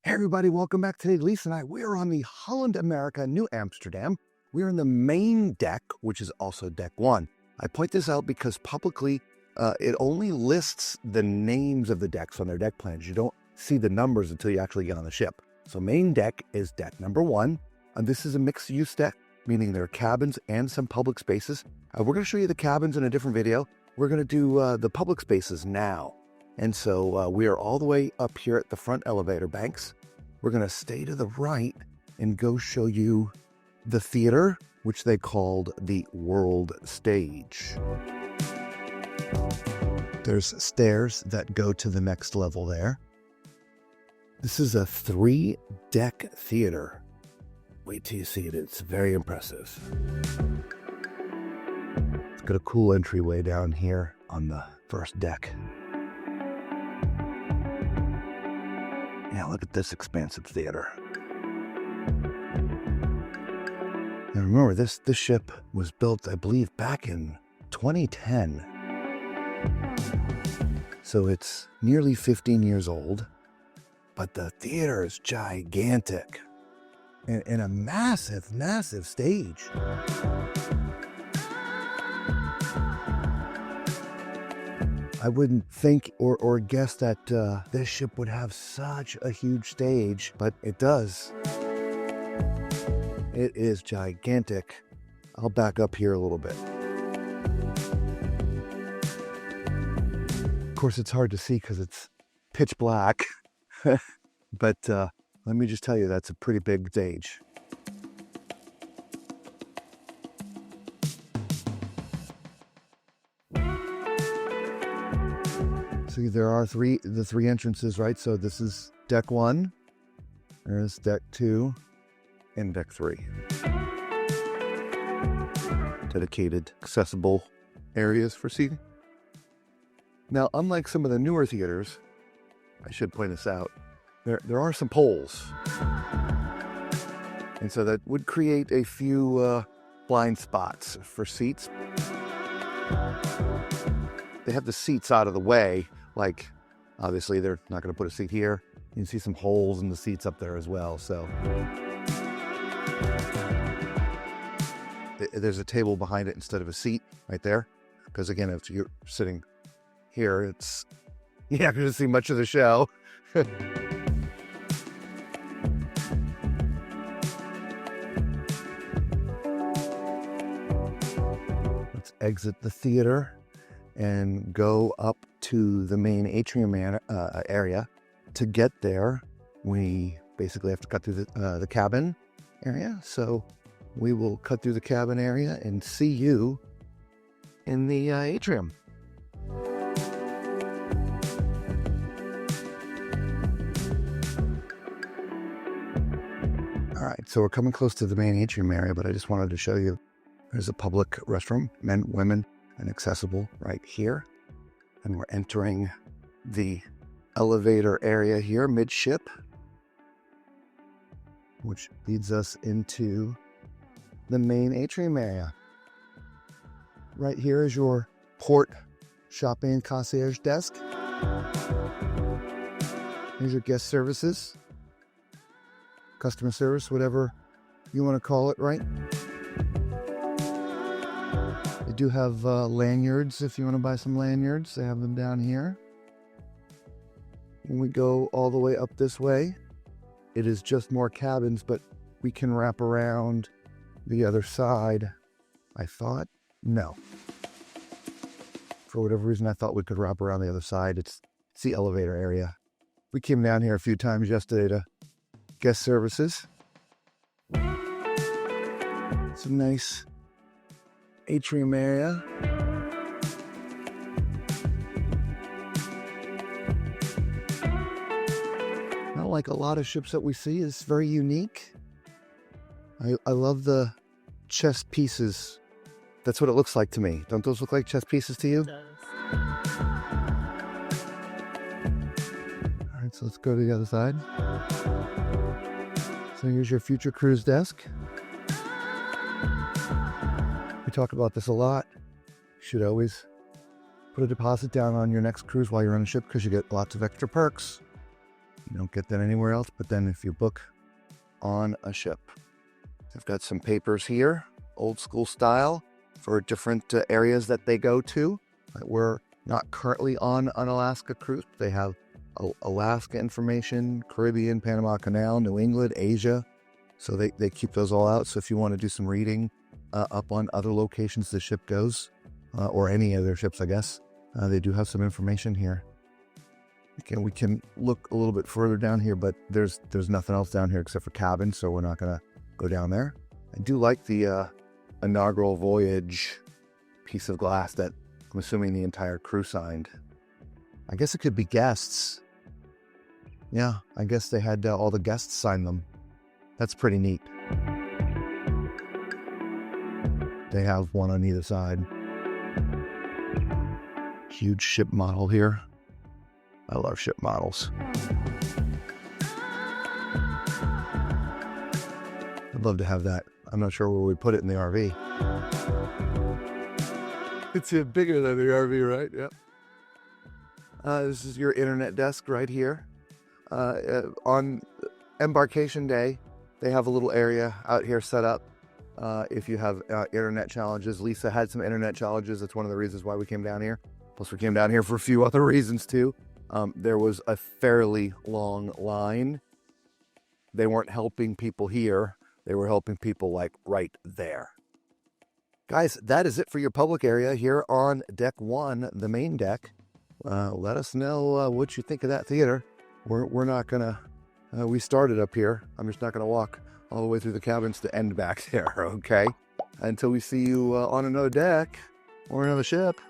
Hey everybody, welcome back. Today, Lisa and I, we're on the Holland America, Nieuw Amsterdam. We're in the main deck, which is also deck one. I point this out because publicly, it only lists the names of the decks on their deck plans. You don't see the numbers until you actually get on the ship. So main deck is deck number one. And this is a mixed use deck, meaning there are cabins and some public spaces. We're going to show you the cabins in a different video. We're going to do the public spaces now. And so we are all the way up here at the front elevator banks. We're going to stay to the right and go show you the theater, which they called the World Stage. There's stairs that go to the next level there. This is a 3-deck theater. Wait till you see it. It's very impressive. It's got a cool entryway down here on the first deck. Yeah, look at this expansive theater. Now remember, this ship was built, I believe, back in 2010. So it's nearly 15 years old, but the theater is gigantic and a massive, massive stage. I wouldn't think or guess that this ship would have such a huge stage, but it does. It is gigantic. I'll back up here a little bit. Of course, it's hard to see because it's pitch black, but let me just tell you, that's a pretty big stage. There are the three entrances, right? So this is deck one, there's deck two, and deck three. Dedicated, accessible areas for seating. Now, unlike some of the newer theaters, I should point this out, there are some poles. And so that would create a few blind spots for seats. They have the seats out of the way. Like, obviously, they're not going to put a seat here. You can see some holes in the seats up there as well. So there's a table behind it instead of a seat right there. Because again, if you're sitting here, you're not going to see much of the show. Let's exit the theater and go up to the main atrium area. To get there, we basically have to cut through the cabin area. So we will cut through the cabin area and see you in the atrium. All right, so we're coming close to the main atrium area, but I just wanted to show you there's a public restroom, men, women, and accessible right here. And we're entering the elevator area here, midship, which leads us into the main atrium area. Right here is your port shopping concierge desk. Here's your guest services, customer service, whatever you want to call it, right? They do have lanyards if you want to buy some lanyards. They have them down here. When we go all the way up this way, it is just more cabins, but we can wrap around the other side. I thought, no. For whatever reason, I thought we could wrap around the other side. It's the elevator area. We came down here a few times yesterday to guest services. It's a nice atrium area. Not like a lot of ships that we see. It's very unique. I love the chess pieces. That's what it looks like to me. Don't those look like chess pieces to you? It does. All right, so let's go to the other side. So here's your future cruise desk. We talk about this a lot. You should always put a deposit down on your next cruise while you're on a ship because you get lots of extra perks. You don't get that anywhere else, but then if you book on a ship. I've got some papers here, old school style, for different areas that they go to. We're not currently on an Alaska cruise. They have Alaska information, Caribbean, Panama Canal, New England, Asia. So they keep those all out. So if you want to do some reading up on other locations the ship goes, or any of their ships, I guess, they do have some information here. Again, we can look a little bit further down here, but there's nothing else down here except for cabins, so we're not going to go down there. I do like the inaugural voyage piece of glass that I'm assuming the entire crew signed. I guess it could be guests. Yeah, I guess they had all the guests sign them. That's pretty neat. They have one on either side. Huge ship model here. I love ship models. I'd love to have that. I'm not sure where we put it in the RV. It's bigger than the RV, right? Yep. This is your internet desk right here. On embarkation day, they have a little area out here set up if you have internet challenges. Lisa had some internet challenges. That's one of the reasons why we came down here. Plus, we came down here for a few other reasons, too. There was a fairly long line. They weren't helping people here. They were helping people, like, right there. Guys, that is it for your public area here on Deck 1, the main deck. Let us know what you think of that theater. We're not going to... we started up here. I'm just not going to walk all the way through the cabins to end back there, okay? Until we see you on another deck or another ship,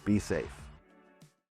be safe.